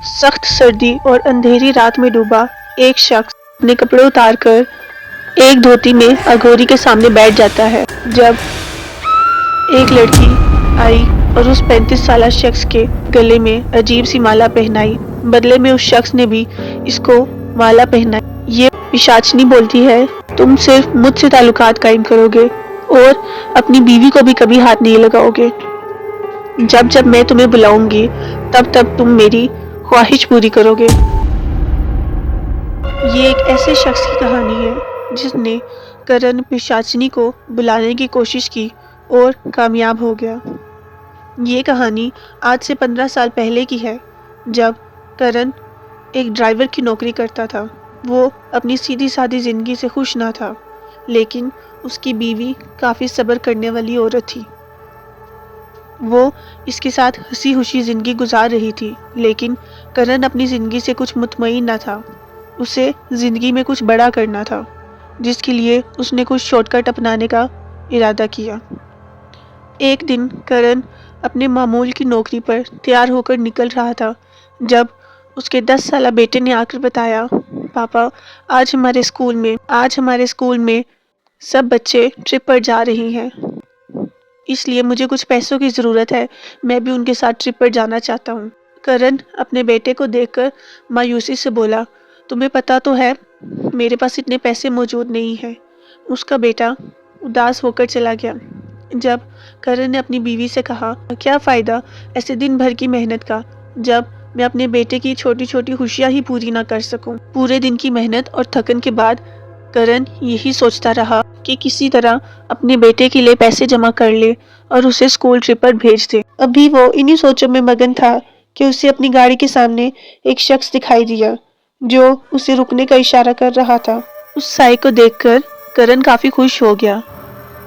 سخت سردی اور اندھیری رات میں ڈوبا ایک شخص اپنے کپڑے اتار کر ایک دھوتی میں اگھوری کے سامنے بیٹھ جاتا ہے۔ جب ایک لڑکی آئی اور اس 35 سالہ شخص کے گلے میں عجیب سی مالا پہنائی، بدلے میں اس شخص نے بھی اس کو مالا پہنائی۔ یہ پشاچنی بولتی ہے، تم صرف مجھ سے تعلقات قائم کرو گے اور اپنی بیوی کو بھی کبھی ہاتھ نہیں لگاؤ گے۔ جب جب میں تمہیں بلاؤں گی تب تب تم میری خواہش پوری کرو گے۔ یہ ایک ایسے شخص کی کہانی ہے جس نے کرن پشاچنی کو بلانے کی کوشش کی اور کامیاب ہو گیا۔ یہ کہانی آج سے 15 سال پہلے کی ہے، جب کرن ایک ڈرائیور کی نوکری کرتا تھا۔ وہ اپنی سیدھی سادی زندگی سے خوش نہ تھا، لیکن اس کی بیوی کافی صبر کرنے والی عورت تھی۔ وہ اس کے ساتھ ہنسی خوشی زندگی گزار رہی تھی، لیکن کرن اپنی زندگی سے کچھ مطمئن نہ تھا۔ اسے زندگی میں کچھ بڑا کرنا تھا، جس کے لیے اس نے کچھ شارٹ کٹ اپنانے کا ارادہ کیا۔ ایک دن کرن اپنے معمول کی نوکری پر تیار ہو کر نکل رہا تھا، جب اس کے 10 سالہ بیٹے نے آ کر بتایا، پاپا آج ہمارے اسکول میں سب بچے ٹرپ پر جا رہے ہیں، اس لیے مجھے کچھ پیسوں کی ضرورت ہے، میں بھی ان کے ساتھ ٹرپ پر جانا چاہتا ہوں۔ کرن اپنے بیٹے کو دیکھ کر مایوسی سے بولا، تمہیں پتا تو ہے میرے پاس اتنے پیسے موجود نہیں ہیں۔ اس کا بیٹا اداس ہو کر چلا گیا۔ جب کرن نے اپنی بیوی سے کہا، کیا فائدہ ایسے دن بھر کی محنت کا جب میں اپنے بیٹے کی چھوٹی چھوٹی خوشیاں ہی پوری نہ کر سکوں۔ پورے دن کی محنت اور تھکن کے بعد کرن یہی سوچتا رہا کہ کسی طرح اپنے بیٹے کے لیے پیسے جمع کر لے اور اسے اسکول ٹرپ پر بھیج دے۔ ابھی وہ انہی سوچوں میں مگن تھا کہ اسے اپنی گاڑی کے سامنے ایک شخص دکھائی دیا جو اسے رکنے کا اشارہ کر رہا تھا۔ اس سائے کو دیکھ کر کرن کافی خوش ہو گیا۔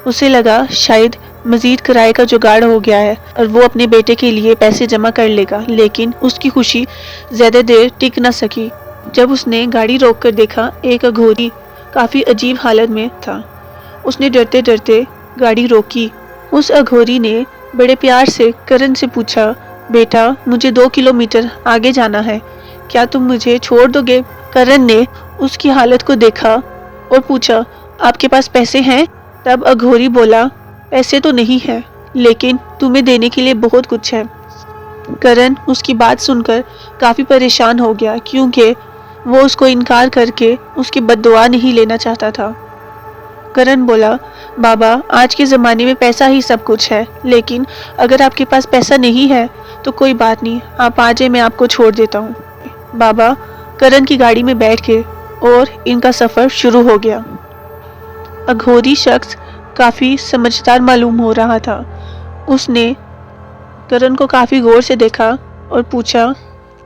اسے لگا شاید مزید کرائے کا جگاڑ ہو گیا ہے اور وہ اپنے بیٹے کے لیے پیسے جمع کر لے گا، لیکن اس کی خوشی زیادہ دیر ٹک نہ سکی۔ جب اس نے گاڑی روک کر دیکھا، ایک اگھوری کافی عجیب حالت میں تھا۔ اس نے ڈرتے ڈرتے گاڑی روکی۔ اس اگھوری نے بڑے پیار سے کرن سے پوچھا، بیٹا مجھے 2 کلومیٹر آگے جانا ہے، کیا تم مجھے چھوڑ دو گے؟ کرن نے اس کی حالت کو دیکھا اور پوچھا، آپ کے پاس پیسے ہیں؟ تب اگھوری بولا، پیسے تو نہیں ہے، لیکن تمہیں دینے کے لیے بہت کچھ ہے۔ کرن اس کی بات سن کر کافی پریشان ہو گیا، کیونکہ وہ اس کو انکار کر کے اس کی بد دعا نہیں لینا چاہتا تھا۔ کرن بولا، بابا آج کے زمانے میں پیسہ ہی سب کچھ ہے، لیکن اگر آپ کے پاس پیسہ نہیں ہے تو کوئی بات نہیں، آپ آ جائیں، میں آپ کو چھوڑ دیتا ہوں۔ بابا کرن کی گاڑی میں بیٹھ کے اور ان کا سفر شروع ہو گیا۔ اگھوری شخص کافی سمجھدار معلوم ہو رہا تھا۔ اس نے کرن کو کافی غور سے دیکھا اور پوچھا،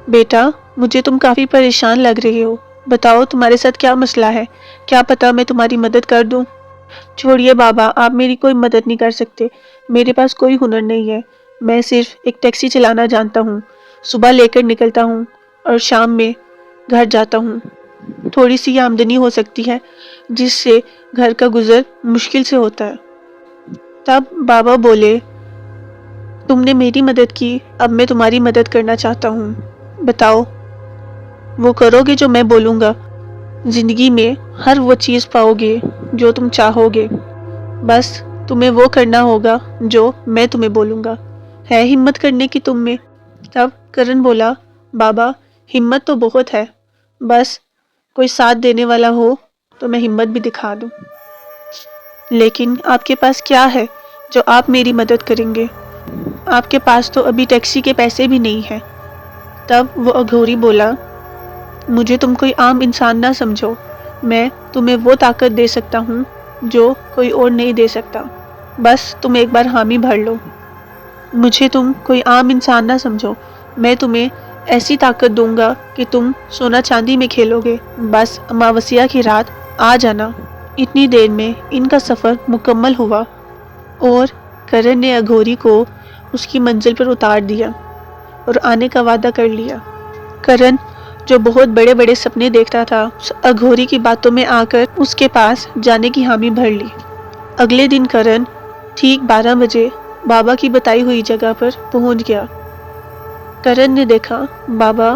بیٹا مجھے تم کافی پریشان لگ رہے ہو، بتاؤ تمہارے ساتھ کیا مسئلہ ہے، کیا پتا میں تمہاری مدد کر دوں۔ چھوڑیے بابا، آپ میری کوئی مدد نہیں کر سکتے، میرے پاس کوئی ہنر نہیں ہے، میں صرف ایک ٹیکسی چلانا جانتا ہوں، صبح لے کر نکلتا ہوں اور شام میں گھر جاتا ہوں۔ تھوڑی سی آمدنی ہو سکتی ہے جس سے گھر کا گزر مشکل سے ہوتا ہے۔ تب بابا بولے، تم نے میری مدد کی، اب میں تمہاری مدد کرنا چاہتا ہوں، بتاؤ وہ کرو گے جو میں بولوں گا؟ زندگی میں ہر وہ چیز پاؤ گے جو تم چاہو گے، بس تمہیں وہ کرنا ہوگا جو میں تمہیں بولوں گا۔ ہے ہمت کرنے کی تم میں؟ تب کرن بولا، بابا ہمت تو بہت ہے، بس کوئی ساتھ دینے والا ہو تو میں ہمت بھی دکھا دوں۔ لیکن آپ کے پاس کیا ہے جو آپ میری مدد کریں گے؟ آپ کے پاس تو ابھی ٹیکسی کے پیسے بھی نہیں ہیں۔ تب وہ اگھوری بولا، مجھے تم کوئی عام انسان نہ سمجھو، میں تمہیں وہ طاقت دے سکتا ہوں جو کوئی اور نہیں دے سکتا، بس تم ایک بار حامی بھر لو۔ مجھے تم کوئی عام انسان نہ سمجھو، میں تمہیں ایسی طاقت دوں گا کہ تم سونا چاندی میں کھیلو گے، بس اماوسیہ کی رات آ جانا۔ اتنی دیر میں ان کا سفر مکمل ہوا اور کرن نے اگھوری کو اس کی منزل پر اتار دیا اور آنے کا وعدہ کر لیا۔ کرن جو بہت بڑے بڑے سپنے دیکھتا تھا، اس اگھوری کی باتوں میں آ کر اس کے پاس جانے کی حامی بھر لی۔ اگلے دن کرن ٹھیک 12 بجے بابا کی بتائی ہوئی جگہ پر پہنچ گیا۔ کرن نے دیکھا بابا